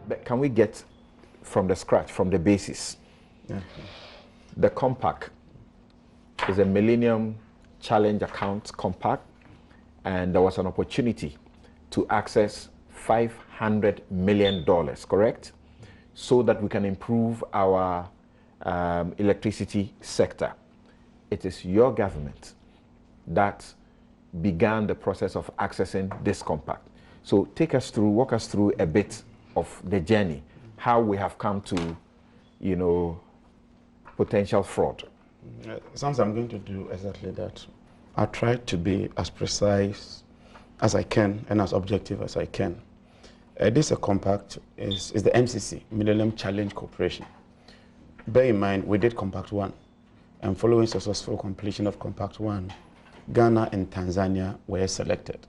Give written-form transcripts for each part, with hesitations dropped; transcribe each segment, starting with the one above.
But can we get from the scratch, from the basis? Yeah. The compact is a Millennium Challenge Account compact, and there was an opportunity to access $500 million, correct? So that we can improve our electricity sector. It is your government that began the process of accessing this compact. So walk us through a bit of the journey, how we have come to, potential fraud. Sounds I'm going to do exactly that. I try to be as precise as I can and as objective as I can. This compact is the MCC, Millennium Challenge Corporation. Bear in mind, we did Compact 1, and following successful completion of Compact 1, Ghana and Tanzania were selected.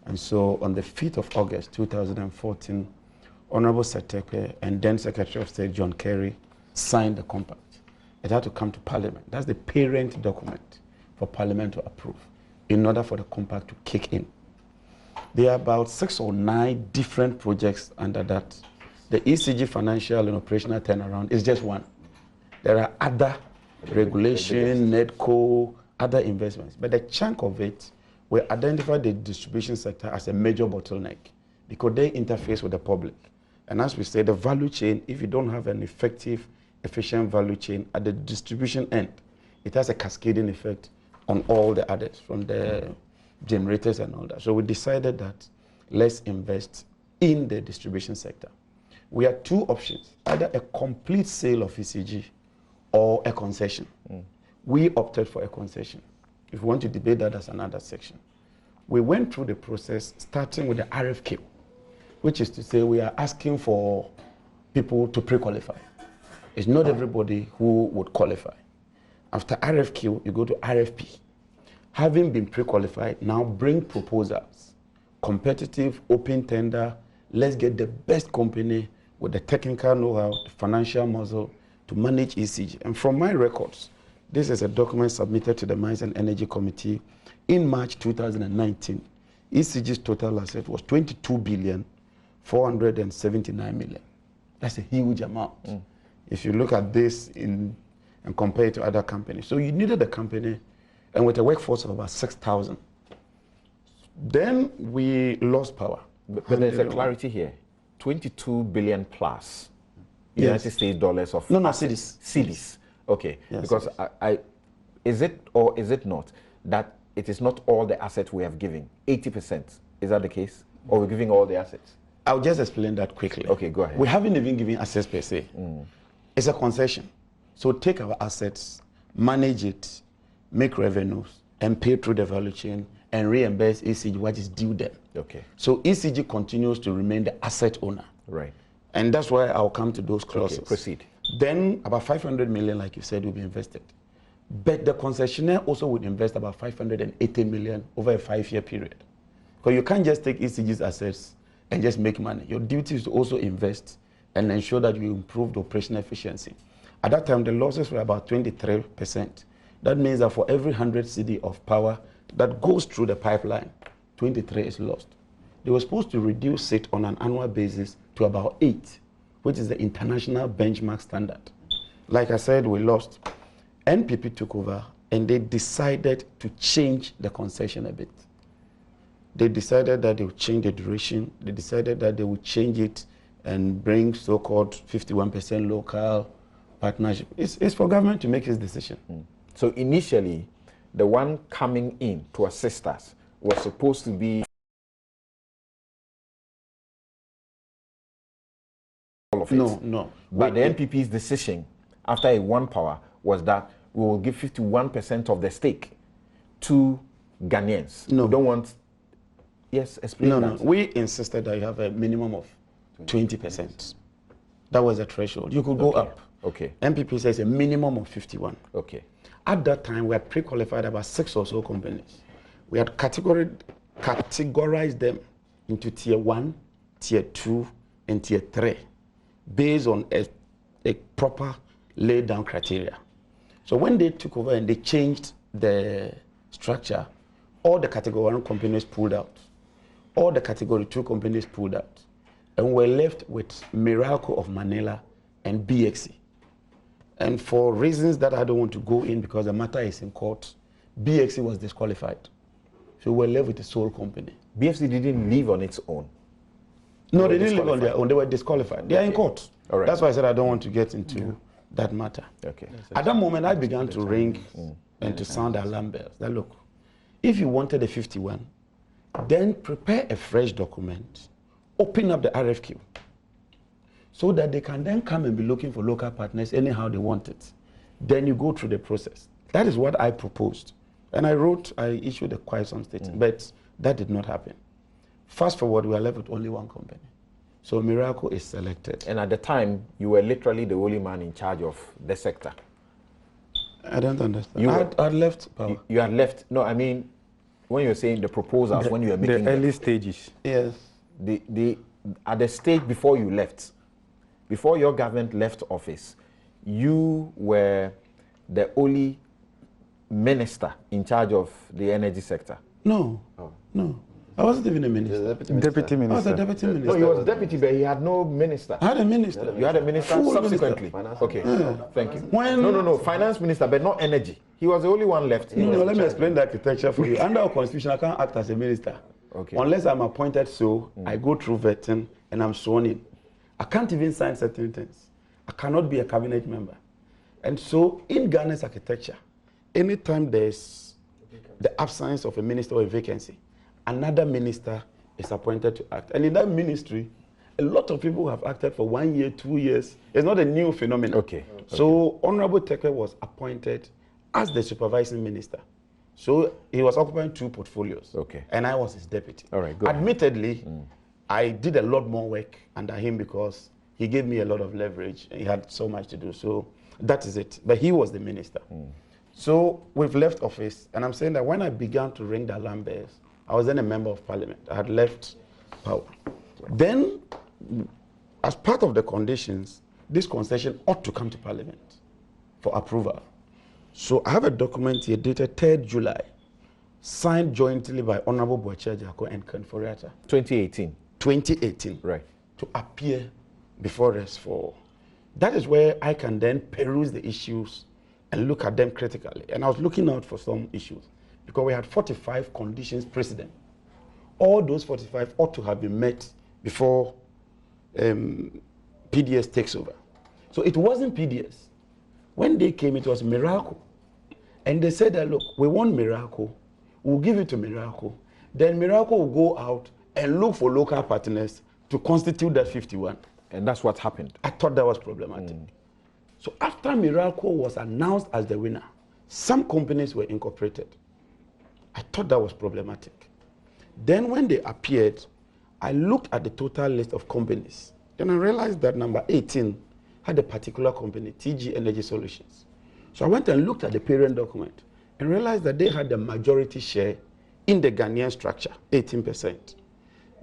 And so on the 5th of August 2014, Honorable Setekwe and then Secretary of State John Kerry signed the compact. It had to come to Parliament. That's the parent document for Parliament to approve in order for the compact to kick in. There are about 6 or 9 different projects under that. The ECG financial and operational turnaround is just one. There are other regulation, NEDCO, other investments. But the chunk of it, we identified the distribution sector as a major bottleneck because they interface with the public. And as we say, the value chain, if you don't have an effective, efficient value chain at the distribution end, it has a cascading effect on all the others, from the generators and all that. So we decided that let's invest in the distribution sector. We had 2 options, either a complete sale of ECG or a concession. We opted for a concession. If we want to debate that, that's another section. We went through the process starting with the RFQ, which is to say we are asking for people to pre-qualify. It's not everybody who would qualify. After RFQ, you go to RFP. Having been pre-qualified, now bring proposals. Competitive, open tender, let's get the best company with the technical know-how, the financial muscle to manage ECG. And from my records, this is a document submitted to the Mines and Energy Committee in March 2019. ECG's total asset was 22,479,000,000. That's a huge amount. If you look at this and compare it to other companies. So you needed a company, and with a workforce of about 6,000. Then we lost power. But there's a clarity here. 22 billion plus United States dollars of cedis. Cedis. Okay. Yes, because is it or is it not that it is not all the assets we have given? 80%. Is that the case? Or we're giving all the assets? I'll just explain that quickly. Okay, go ahead. We haven't even given assets per se. It's a concession. So take our assets, manage it, make revenues, and pay through the value chain and reimburse ECG what is due them. Okay. So ECG continues to remain the asset owner. Right. And that's why I'll come to those clauses. Okay, proceed. Then about 500 million, like you said, will be invested. But the concessionaire also would invest about 580 million over a 5-year period. Because you can't just take ECG's assets and just make money. Your duty is to also invest and ensure that you improve the operational efficiency. At that time, the losses were about 23%. That means that for every 100 CD of power that goes through the pipeline, 23 is lost. They were supposed to reduce it on an annual basis to about 8, which is the international benchmark standard. Like I said, we lost. NPP took over, and they decided to change the concession a bit. They decided that they would change the duration. They decided that they would change it and bring so-called 51% local partnership. It's for government to make its decision. So initially, the one coming in to assist us was supposed to be all of it. No. But the NPP's decision after a one power was that we will give 51% of the stake to Ghanaians. No. We don't want. Yes, explain that. No. We insisted that you have a minimum of 20%. That was the threshold. You could go up. Okay. NPP says a minimum of 51. Okay. At that time, we had pre-qualified about 6 or so companies. We had categorized them into tier 1, tier 2, and tier 3 based on a proper laid down criteria. So when they took over and they changed the structure, all the category 1 companies pulled out. All the category 2 companies pulled out. and we're left with Miracle of Manila and BXC. And for reasons that I don't want to go in because the matter is in court, BXC was disqualified. So we're left with the sole company. BFC didn't leave on its own. No, they didn't leave on their own. They were disqualified. They are in court. All right. That's why I said I don't want to get into that matter. Okay. At that moment, I began to ring and to sound alarm bells. That look, if you wanted a 51, then prepare a fresh document, open up the RFQ, so that they can then come and be looking for local partners anyhow they want it. Then you go through the process. That is what I proposed. And I issued a quite some statement, but that did not happen. Fast forward, we are left with only one company. So Miracle is selected. And at the time, you were literally the only man in charge of the sector. I don't understand. I left power. You had left. No, I mean, when you're saying the proposals, when you were making the early stages. Yes. At the stage before you left, before your government left office, you were the only minister in charge of the energy sector. No. Oh. No. I wasn't even a minister. Deputy minister. I was a deputy minister. No, he was deputy, but he had no minister. I had a minister. You had a minister Full subsequently. Minister. Okay, thank you. No, finance minister, but not energy. He was the only one left. No, let me explain the architecture for you. Under our constitution, I can't act as a minister. Okay. Unless I'm appointed I go through vetting and I'm sworn in. I can't even sign certain things. I cannot be a cabinet member. And so in Ghana's architecture, anytime there's the absence of a minister or a vacancy, another minister is appointed to act. And in that ministry, a lot of people have acted for 1 year, 2 years. It's not a new phenomenon. Okay. So Honorable Tekwe was appointed as the supervising minister. So he was occupying 2 portfolios. Okay. And I was his deputy. All right, good. Admittedly, I did a lot more work under him because he gave me a lot of leverage. And he had so much to do. So that is it. But he was the minister. So we've left office. And I'm saying that when I began to ring the alarm bells, I was then a member of parliament. I had left power. Then, as part of the conditions, this concession ought to come to parliament for approval. So I have a document here dated 3rd July, signed jointly by Honorable Boache Jako and Ken Foriata. 2018. 2018. Right. To appear before us for. That is where I can then peruse the issues and look at them critically. And I was looking out for some issues, because we had 45 conditions precedent. All those 45 ought to have been met before PDS takes over. So it wasn't PDS. When they came, it was Miracle. And they said that, look, we want Miracle, we'll give it to Miracle. Then Miracle will go out and look for local partners to constitute that 51. And that's what happened. I thought that was problematic. So after Miracle was announced as the winner, some companies were incorporated. I thought that was problematic. Then when they appeared, I looked at the total list of companies. Then I realized that number 18 had a particular company, TG Energy Solutions. So I went and looked at the parent document and realized that they had the majority share in the Ghanaian structure, 18%.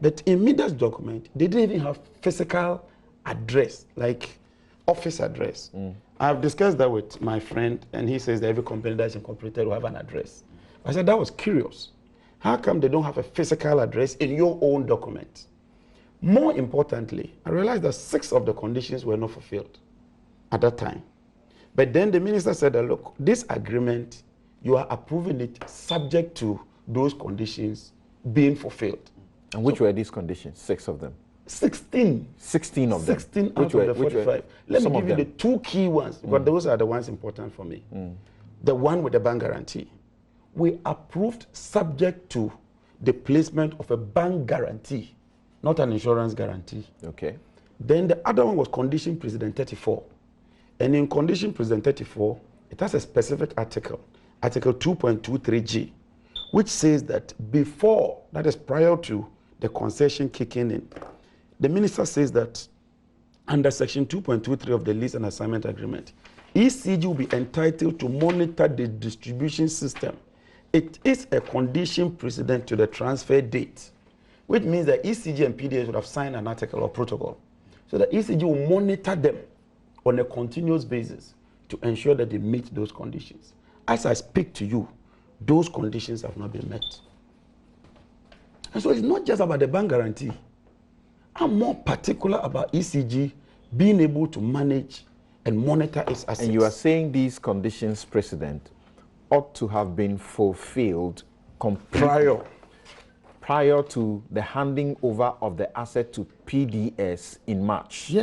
But in Mida's document, they didn't even have physical address, like office address. I've discussed that with my friend, and he says that every company that's incorporated will have an address. I said, that was curious. How come they don't have a physical address in your own document? More importantly, I realized that 6 of the conditions were not fulfilled at that time. But then the minister said, look, this agreement, you are approving it subject to those conditions being fulfilled. And which were these conditions? 6 of them? 16. 16 of them? 16 out of the 45. Let me give you the 2 key ones, because those are the ones important for me. The one with the bank guarantee. We approved subject to the placement of a bank guarantee, not an insurance guarantee. Okay. Then the other one was condition precedent 34. And in condition precedent 34, it has a specific article, article 2.23G, which says that before, that is prior to the concession kicking in, the minister says that under section 2.23 of the lease and assignment agreement, ECG will be entitled to monitor the distribution system. It is a condition precedent to the transfer date, which means that ECG and PDS would have signed an article or protocol. So the ECG will monitor them on a continuous basis to ensure that they meet those conditions. As I speak to you, those conditions have not been met. And so it's not just about the bank guarantee. I'm more particular about ECG being able to manage and monitor its assets. And you are saying these conditions precedent ought to have been fulfilled prior to the handing over of the asset to PDS in March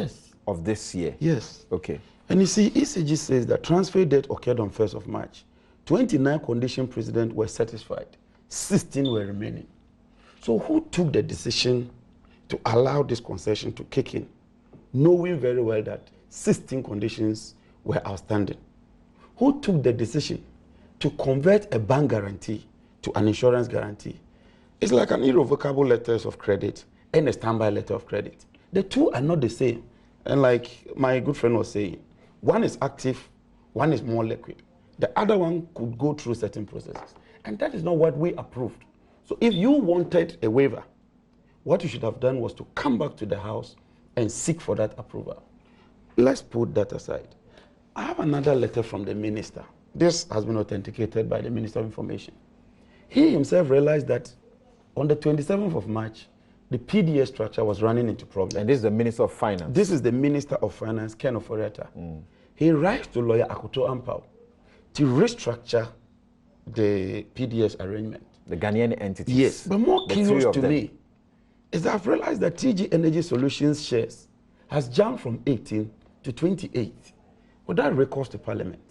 of this year. Yes. Okay. And you see, ECG says that transfer date occurred on 1st of March. 29 condition precedent were satisfied. 16 were remaining. So who took the decision to allow this concession to kick in, knowing very well that 16 conditions were outstanding? Who took the decision to convert a bank guarantee to an insurance guarantee? It's like an irrevocable letter of credit and a standby letter of credit. The two are not the same. And like my good friend was saying, one is active, one is more liquid. The other one could go through certain processes. And that is not what we approved. So if you wanted a waiver, what you should have done was to come back to the House and seek for that approval. Let's put that aside. I have another letter from the minister. This has been authenticated by the Minister of Information. He himself realized that on the 27th of March, the PDS structure was running into problems. And this is the Minister of Finance. This is the Minister of Finance, Ken Oforiatta. He writes to lawyer Akoto Ampao to restructure the PDS arrangement. The Ghanaian entities. Yes, but more curious to me is that I've realized that TG Energy Solutions shares has jumped from 18 to 28 without recourse to Parliament.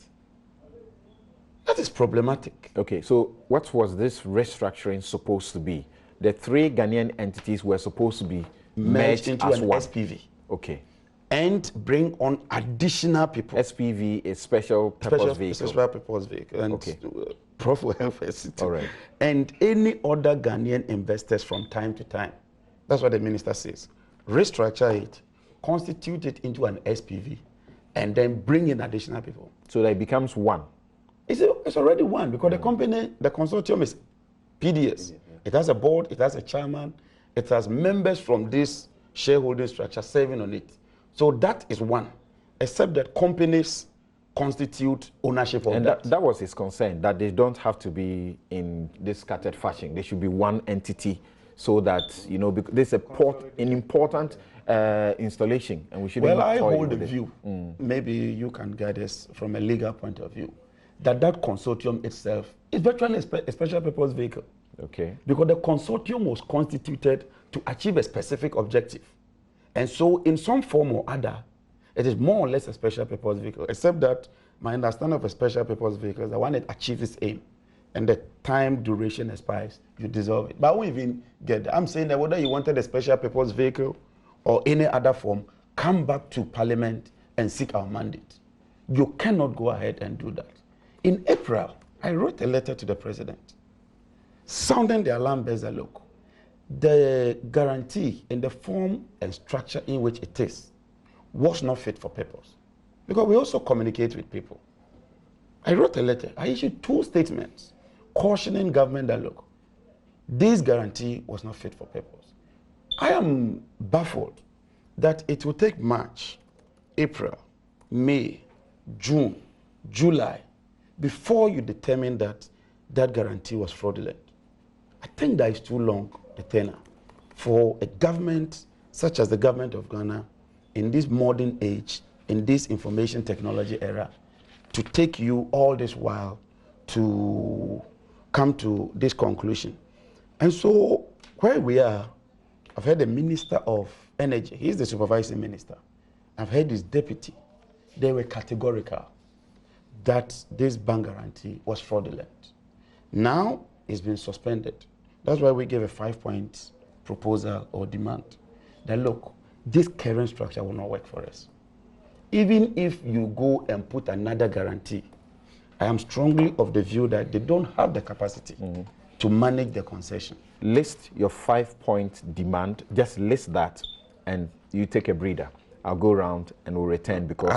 That is problematic. Okay, so what was this restructuring supposed to be? The three Ghanaian entities were supposed to be merged into as an one. SPV. Okay. And bring on additional people. SPV is special purpose vehicle. Special purpose vehicle. And okay. Prof will help us. All right. And any other Ghanaian investors from time to time. That's what the minister says. Restructure it, constitute it into an SPV, and then bring in additional people. So that it becomes one. It's already one because the company, the consortium is PDS. It has a board, it has a chairman, it has members from this shareholding structure serving on it. So that is one, except that companies constitute ownership of that. And that was his concern, that they don't have to be in this scattered fashion. They should be one entity so that, you know, this is an important installation and we shouldn't. Well, I hold the view, maybe you can guide us from a legal point of view, that consortium itself is virtually a special purpose vehicle. Okay. Because the consortium was constituted to achieve a specific objective. And so in some form or other, it is more or less a special purpose vehicle, except that my understanding of a special purpose vehicle is that when it achieves its aim and the time duration expires, you dissolve it. But I won't even get that. I'm saying that whether you wanted a special purpose vehicle or any other form, come back to Parliament and seek our mandate. You cannot go ahead and do that. In April, I wrote a letter to the President sounding the alarm bells that look, the guarantee in the form and structure in which it is was not fit for purpose. Because we also communicate with people. I wrote a letter. I issued 2 statements cautioning government that, look, this guarantee was not fit for purpose. I am baffled that it will take March, April, May, June, July before you determine that that guarantee was fraudulent. I think that is too long a tenure for a government such as the government of Ghana in this modern age, in this information technology era, to take you all this while to come to this conclusion. And so where we are, I've heard the Minister of Energy, he's the supervising minister. I've heard his deputy. They were categorical that this bank guarantee was fraudulent. Now it's been suspended. That's why we gave a 5-point proposal or demand that, look, this current structure will not work for us. Even if you go and put another guarantee, I am strongly of the view that they don't have the capacity to manage the concession. List your 5-point demand, just list that, and you take a breather. I'll go around and we'll return because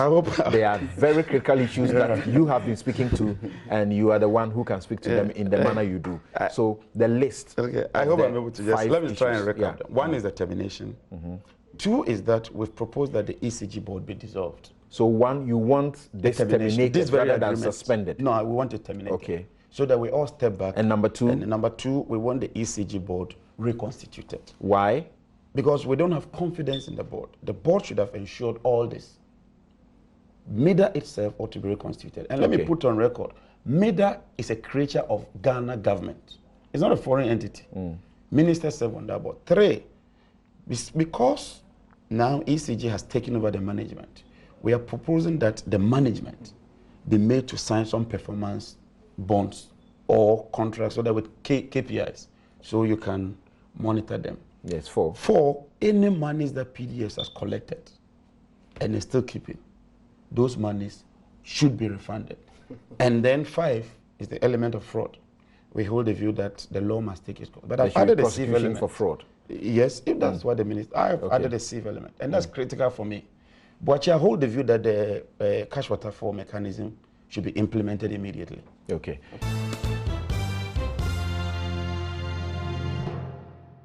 they are very critical issues that you have been speaking to, and you are the one who can speak to them in the manner you do. So the list. Okay, I hope I'm able to just, let me try and record. Yeah. One is the termination. 2 is that we've proposed that the ECG board be dissolved. So 1, you want this terminated this very rather than agreement. suspended? No, we want it terminated. Okay. So that we all step back. And number 2? And number 2, we want the ECG board reconstituted. Why? because we don't have confidence in the board. The board should have ensured all this. MIDA itself ought to be reconstituted. And let me put on record, MIDA is a creature of Ghana government. It's not a foreign entity. Ministers serve on that board. 3, because now ECG has taken over the management, we are proposing that the management be made to sign some performance bonds or contracts so that with KPIs, so you can monitor them. Yes, 4. 4, any monies that PDS has collected and is still keeping, those monies should be refunded. And then 5 is the element of fraud. We hold the view that the law must take its course. But I've added a civil element for fraud. Yes, if that's what the minister, I've added a civil element, and that's critical for me. But I hold the view that the cash waterfall mechanism should be implemented immediately. Okay.